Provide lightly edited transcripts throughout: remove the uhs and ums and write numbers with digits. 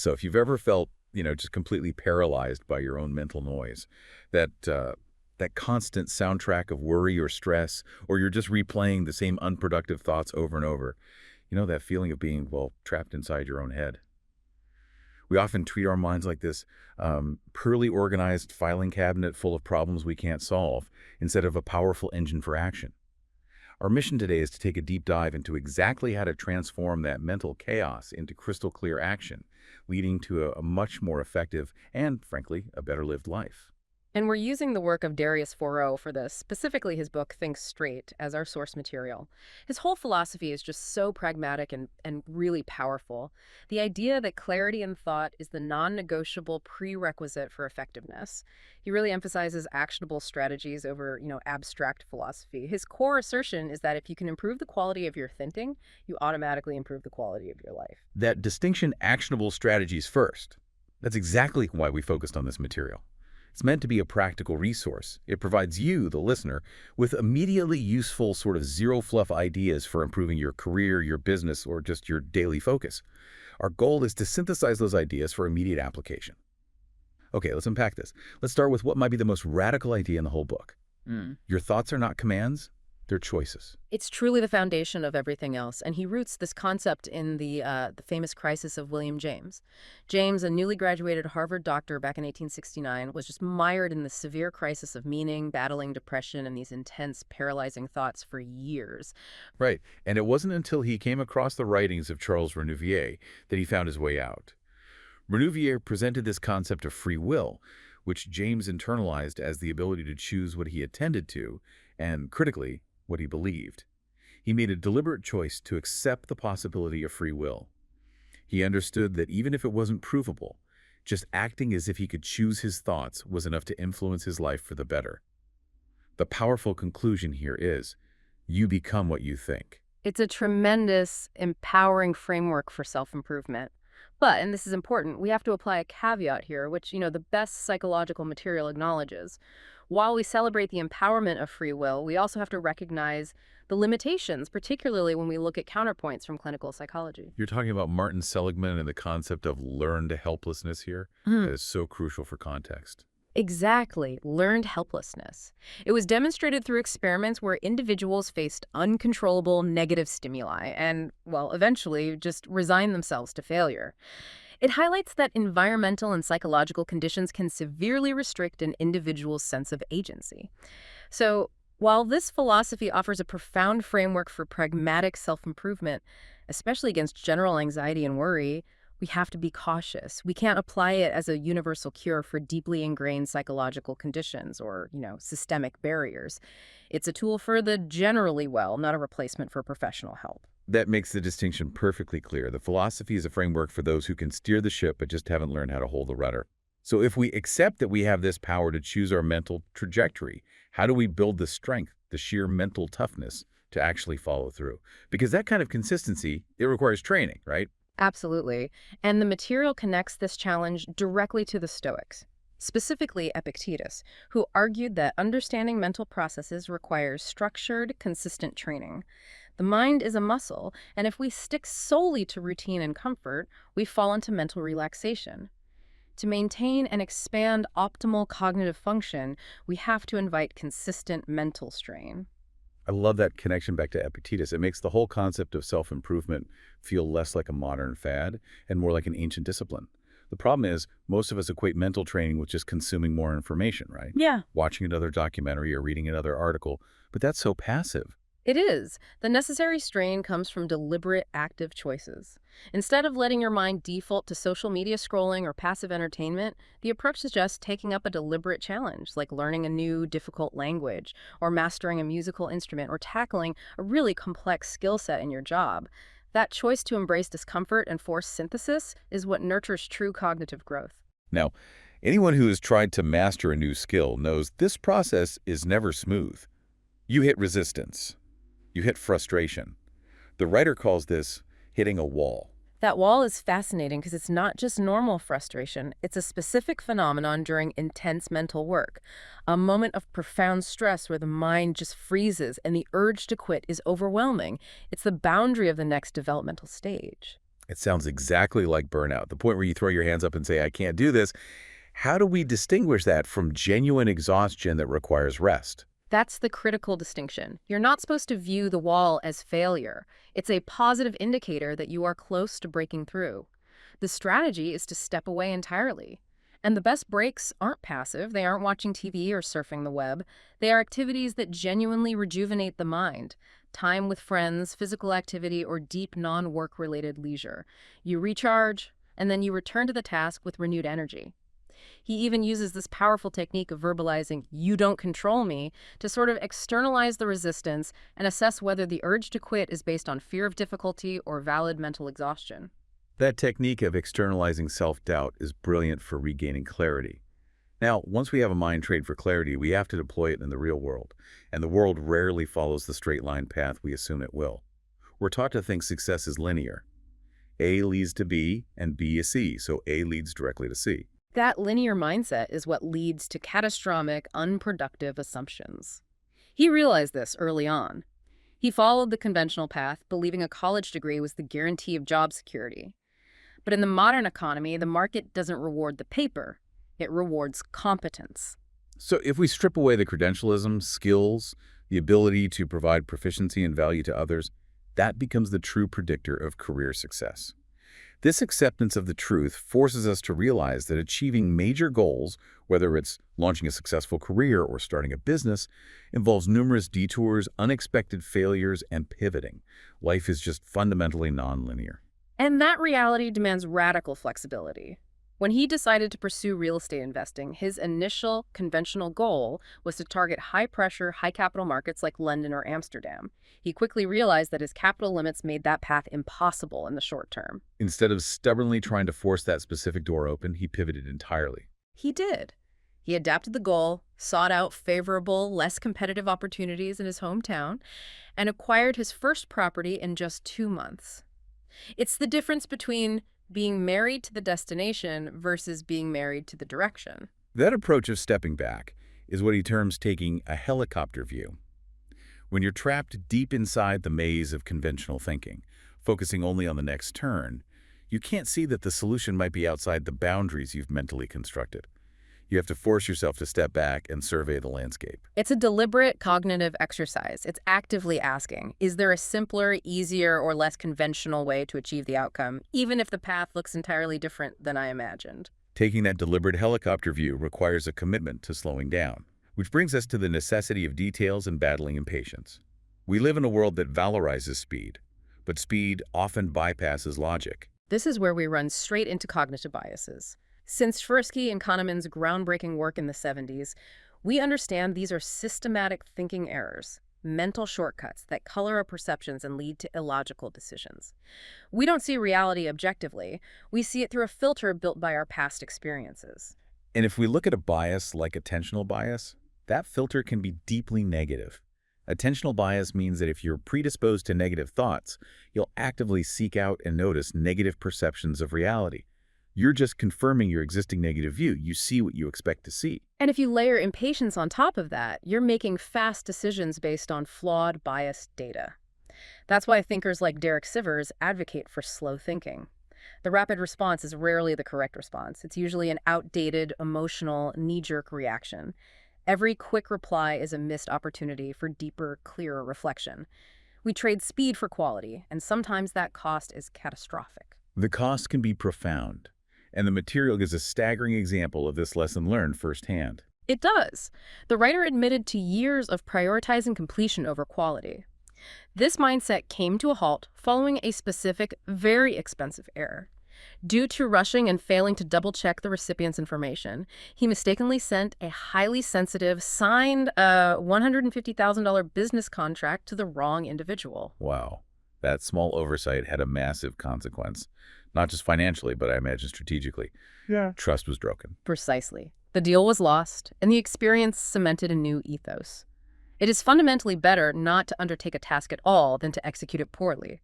So if you've ever felt, just completely paralyzed by your own mental noise, that constant soundtrack of worry or stress, or you're just replaying the same unproductive thoughts over and over, that feeling of being, well, trapped inside your own head. We often treat our minds like this poorly organized filing cabinet full of problems we can't solve, instead of a powerful engine for action. Our mission today is to take a deep dive into exactly how to transform that mental chaos into crystal clear action, leading to a much more effective and, frankly, a better lived life. And we're using the work of Darius Foroux for this, specifically his book Think Straight, as our source material. His whole philosophy is just so pragmatic and really powerful. The idea that clarity in thought is the non-negotiable prerequisite for effectiveness. He really emphasizes actionable strategies over, abstract philosophy. His core assertion is that if you can improve the quality of your thinking, you automatically improve the quality of your life. That distinction, actionable strategies first. That's exactly why we focused on this material. It's meant to be a practical resource. It provides you, the listener, with immediately useful sort of zero-fluff ideas for improving your career, your business, or just your daily focus. Our goal is to synthesize those ideas for immediate application. Okay, let's unpack this. Let's start with what might be the most radical idea in the whole book. Your thoughts are not commands, they're choices. It's truly the foundation of everything else, and he roots this concept in the famous crisis of William James. James, a newly graduated Harvard doctor back in 1869, was just mired in the severe crisis of meaning, battling depression, and these intense, paralyzing thoughts for years. Right, and it wasn't until he came across the writings of Charles Renouvier that he found his way out. Renouvier presented this concept of free will, which James internalized as the ability to choose what he attended to, and, critically, what he believed. He made a deliberate choice to accept the possibility of free will. He understood that even if it wasn't provable, just acting as if he could choose his thoughts was enough to influence his life for the better. The powerful conclusion here is, you become what you think. It's a tremendous, empowering framework for self-improvement. But, and this is important, we have to apply a caveat here, which, the best psychological material acknowledges. While we celebrate the empowerment of free will, we also have to recognize the limitations, particularly when we look at counterpoints from clinical psychology. You're talking about Martin Seligman and the concept of learned helplessness here? That is so crucial for context. Exactly, learned helplessness. It was demonstrated through experiments where individuals faced uncontrollable negative stimuli and, well, eventually just resigned themselves to failure. It highlights that environmental and psychological conditions can severely restrict an individual's sense of agency. So, while this philosophy offers a profound framework for pragmatic self-improvement, especially against general anxiety and worry, we have to be cautious. We can't apply it as a universal cure for deeply ingrained psychological conditions or, systemic barriers. It's a tool for the generally well, not a replacement for professional help. That makes the distinction perfectly clear. The philosophy is a framework for those who can steer the ship but just haven't learned how to hold the rudder. So if we accept that we have this power to choose our mental trajectory, how do we build the strength, the sheer mental toughness to actually follow through? Because that kind of consistency, it requires training, right? Absolutely. And the material connects this challenge directly to the Stoics, specifically Epictetus, who argued that understanding mental processes requires structured, consistent training. The mind is a muscle, and if we stick solely to routine and comfort, we fall into mental relaxation. To maintain and expand optimal cognitive function, we have to invite consistent mental strain. I love that connection back to Epictetus. It makes the whole concept of self-improvement feel less like a modern fad and more like an ancient discipline. The problem is, most of us equate mental training with just consuming more information, right? Yeah. Watching another documentary or reading another article, but that's so passive. It is. The necessary strain comes from deliberate, active choices. Instead of letting your mind default to social media scrolling or passive entertainment, the approach suggests taking up a deliberate challenge, like learning a new, difficult language, or mastering a musical instrument, or tackling a really complex skill set in your job. That choice to embrace discomfort and force synthesis is what nurtures true cognitive growth. Now, anyone who has tried to master a new skill knows this process is never smooth. You hit resistance. You hit frustration. The writer calls this hitting a wall. That wall is fascinating because it's not just normal frustration. It's a specific phenomenon during intense mental work, a moment of profound stress where the mind just freezes and the urge to quit is overwhelming. It's the boundary of the next developmental stage. It sounds exactly like burnout, the point where you throw your hands up and say, I can't do this. How do we distinguish that from genuine exhaustion that requires rest? That's the critical distinction. You're not supposed to view the wall as failure. It's a positive indicator that you are close to breaking through. The strategy is to step away entirely. And the best breaks aren't passive. They aren't watching TV or surfing the web. They are activities that genuinely rejuvenate the mind. Time with friends, physical activity, or deep non-work related leisure. You recharge, and then you return to the task with renewed energy. He even uses this powerful technique of verbalizing, "you don't control me," to sort of externalize the resistance and assess whether the urge to quit is based on fear of difficulty or valid mental exhaustion. That technique of externalizing self-doubt is brilliant for regaining clarity. Now, once we have a mind trained for clarity, we have to deploy it in the real world, and the world rarely follows the straight line path we assume it will. We're taught to think success is linear. A leads to B, and B is C, so A leads directly to C. That linear mindset is what leads to catastrophic, unproductive assumptions. He realized this early on. He followed the conventional path, believing a college degree was the guarantee of job security. But in the modern economy, the market doesn't reward the paper. It rewards competence. So if we strip away the credentialism, skills, the ability to provide proficiency and value to others, that becomes the true predictor of career success. This acceptance of the truth forces us to realize that achieving major goals, whether it's launching a successful career or starting a business, involves numerous detours, unexpected failures, and pivoting. Life is just fundamentally nonlinear. And that reality demands radical flexibility. When he decided to pursue real estate investing, his initial conventional goal was to target high-pressure, high-capital markets like London or Amsterdam. He quickly realized that his capital limits made that path impossible in the short term. Instead of stubbornly trying to force that specific door open, he pivoted entirely. He did. He adapted the goal, sought out favorable, less competitive opportunities in his hometown, and acquired his first property in just 2 months. It's the difference between being married to the destination versus being married to the direction. That approach of stepping back is what he terms taking a helicopter view. When you're trapped deep inside the maze of conventional thinking, focusing only on the next turn, you can't see that the solution might be outside the boundaries you've mentally constructed. You have to force yourself to step back and survey the landscape. It's a deliberate cognitive exercise. It's actively asking, is there a simpler, easier, or less conventional way to achieve the outcome, even if the path looks entirely different than I imagined? Taking that deliberate helicopter view requires a commitment to slowing down, which brings us to the necessity of details and battling impatience. We live in a world that valorizes speed, but speed often bypasses logic. This is where we run straight into cognitive biases. Since Tversky and Kahneman's groundbreaking work in the 70s, we understand these are systematic thinking errors, mental shortcuts that color our perceptions and lead to illogical decisions. We don't see reality objectively. We see it through a filter built by our past experiences. And if we look at a bias like attentional bias, that filter can be deeply negative. Attentional bias means that if you're predisposed to negative thoughts, you'll actively seek out and notice negative perceptions of reality. You're just confirming your existing negative view. You see what you expect to see. And if you layer impatience on top of that, you're making fast decisions based on flawed, biased data. That's why thinkers like Derek Sivers advocate for slow thinking. The rapid response is rarely the correct response. It's usually an outdated, emotional, knee-jerk reaction. Every quick reply is a missed opportunity for deeper, clearer reflection. We trade speed for quality, and sometimes that cost is catastrophic. The cost can be profound, and the material gives a staggering example of this lesson learned firsthand. It does. The writer admitted to years of prioritizing completion over quality. This mindset came to a halt following a specific, very expensive error. Due to rushing and failing to double-check the recipient's information, he mistakenly sent a highly sensitive, signed $150,000 business contract to the wrong individual. Wow. That small oversight had a massive consequence. Not just financially, but I imagine strategically. Yeah. Trust was broken. Precisely. The deal was lost, and the experience cemented a new ethos. It is fundamentally better not to undertake a task at all than to execute it poorly.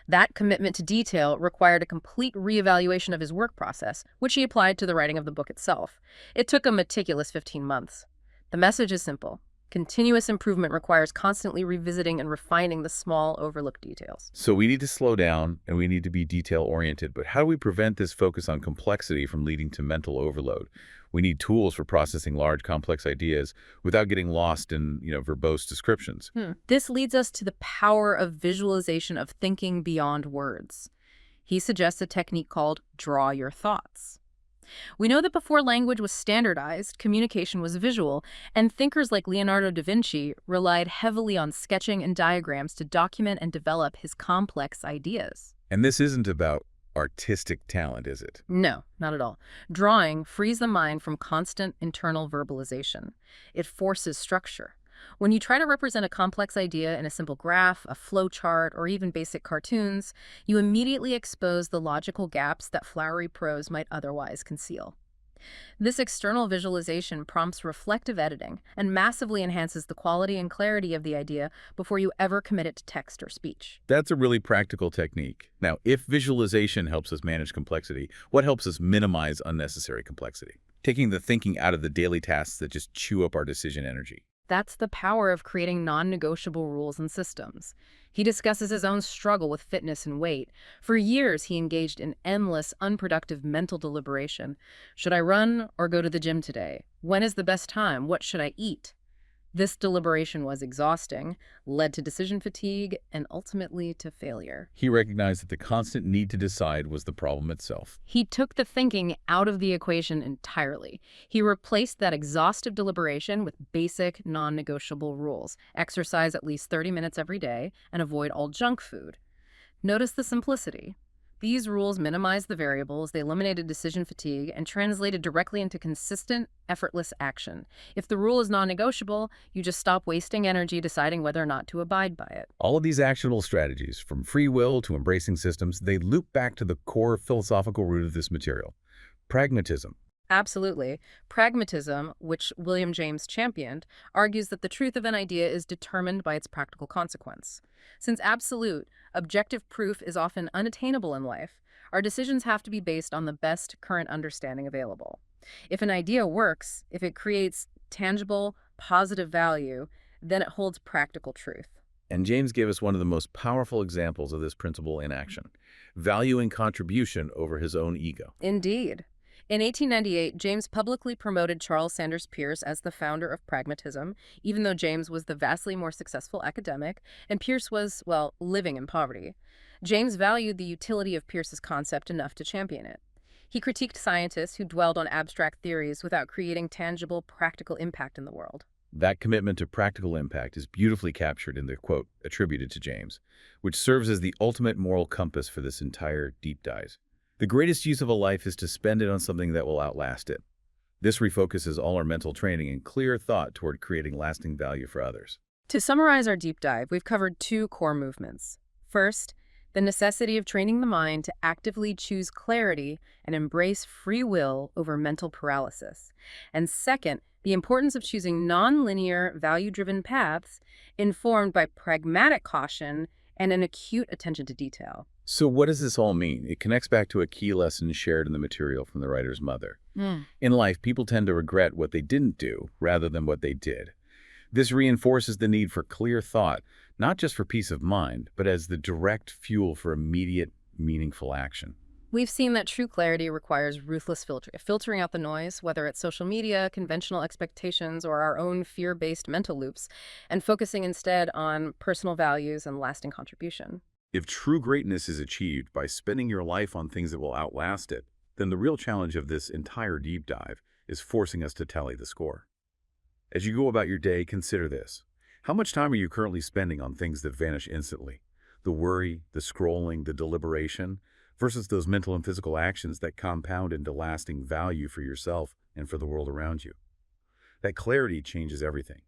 That commitment to detail required a complete reevaluation of his work process, which he applied to the writing of the book itself. It took a meticulous 15 months. The message is simple. Continuous improvement requires constantly revisiting and refining the small, overlooked details. So we need to slow down and we need to be detail-oriented, but how do we prevent this focus on complexity from leading to mental overload? We need tools for processing large, complex ideas without getting lost in, verbose descriptions. This leads us to the power of visualization of thinking beyond words. He suggests a technique called draw your thoughts. We know that before language was standardized, communication was visual, and thinkers like Leonardo da Vinci relied heavily on sketching and diagrams to document and develop his complex ideas. And this isn't about artistic talent, is it? No, not at all. Drawing frees the mind from constant internal verbalization. It forces structure. When you try to represent a complex idea in a simple graph, a flow chart, or even basic cartoons, you immediately expose the logical gaps that flowery prose might otherwise conceal. This external visualization prompts reflective editing and massively enhances the quality and clarity of the idea before you ever commit it to text or speech. That's a really practical technique. Now, if visualization helps us manage complexity, what helps us minimize unnecessary complexity? Taking the thinking out of the daily tasks that just chew up our decision energy. That's the power of creating non-negotiable rules and systems. He discusses his own struggle with fitness and weight. For years, he engaged in endless, unproductive mental deliberation. Should I run or go to the gym today? When is the best time? What should I eat? This deliberation was exhausting, led to decision fatigue, and ultimately to failure. He recognized that the constant need to decide was the problem itself. He took the thinking out of the equation entirely. He replaced that exhaustive deliberation with basic, non-negotiable rules. Exercise at least 30 minutes every day and avoid all junk food. Notice the simplicity. These rules minimized the variables, they eliminated decision fatigue, and translated directly into consistent, effortless action. If the rule is non-negotiable, you just stop wasting energy deciding whether or not to abide by it. All of these actionable strategies, from free will to embracing systems, they loop back to the core philosophical root of this material: pragmatism. Absolutely. Pragmatism, which William James championed, argues that the truth of an idea is determined by its practical consequence. Since absolute, objective proof is often unattainable in life, our decisions have to be based on the best current understanding available. If an idea works, if it creates tangible, positive value, then it holds practical truth. And James gave us one of the most powerful examples of this principle in action: valuing contribution over his own ego. Indeed. In 1898, James publicly promoted Charles Sanders Peirce as the founder of pragmatism, even though James was the vastly more successful academic, and Peirce was, well, living in poverty. James valued the utility of Peirce's concept enough to champion it. He critiqued scientists who dwelled on abstract theories without creating tangible, practical impact in the world. That commitment to practical impact is beautifully captured in the quote attributed to James, which serves as the ultimate moral compass for this entire deep dive. The greatest use of a life is to spend it on something that will outlast it. This refocuses all our mental training and clear thought toward creating lasting value for others. To summarize our deep dive, we've covered two core movements. First, the necessity of training the mind to actively choose clarity and embrace free will over mental paralysis. And second, the importance of choosing non-linear, value-driven paths informed by pragmatic caution and an acute attention to detail. So what does this all mean? It connects back to a key lesson shared in the material from the writer's mother. In life, people tend to regret what they didn't do rather than what they did. This reinforces the need for clear thought, not just for peace of mind, but as the direct fuel for immediate, meaningful action. We've seen that true clarity requires ruthless filtering out the noise, whether it's social media, conventional expectations, or our own fear-based mental loops, and focusing instead on personal values and lasting contribution. If true greatness is achieved by spending your life on things that will outlast it, then the real challenge of this entire deep dive is forcing us to tally the score. As you go about your day, consider this. How much time are you currently spending on things that vanish instantly? The worry, the scrolling, the deliberation, versus those mental and physical actions that compound into lasting value for yourself and for the world around you. That clarity changes everything.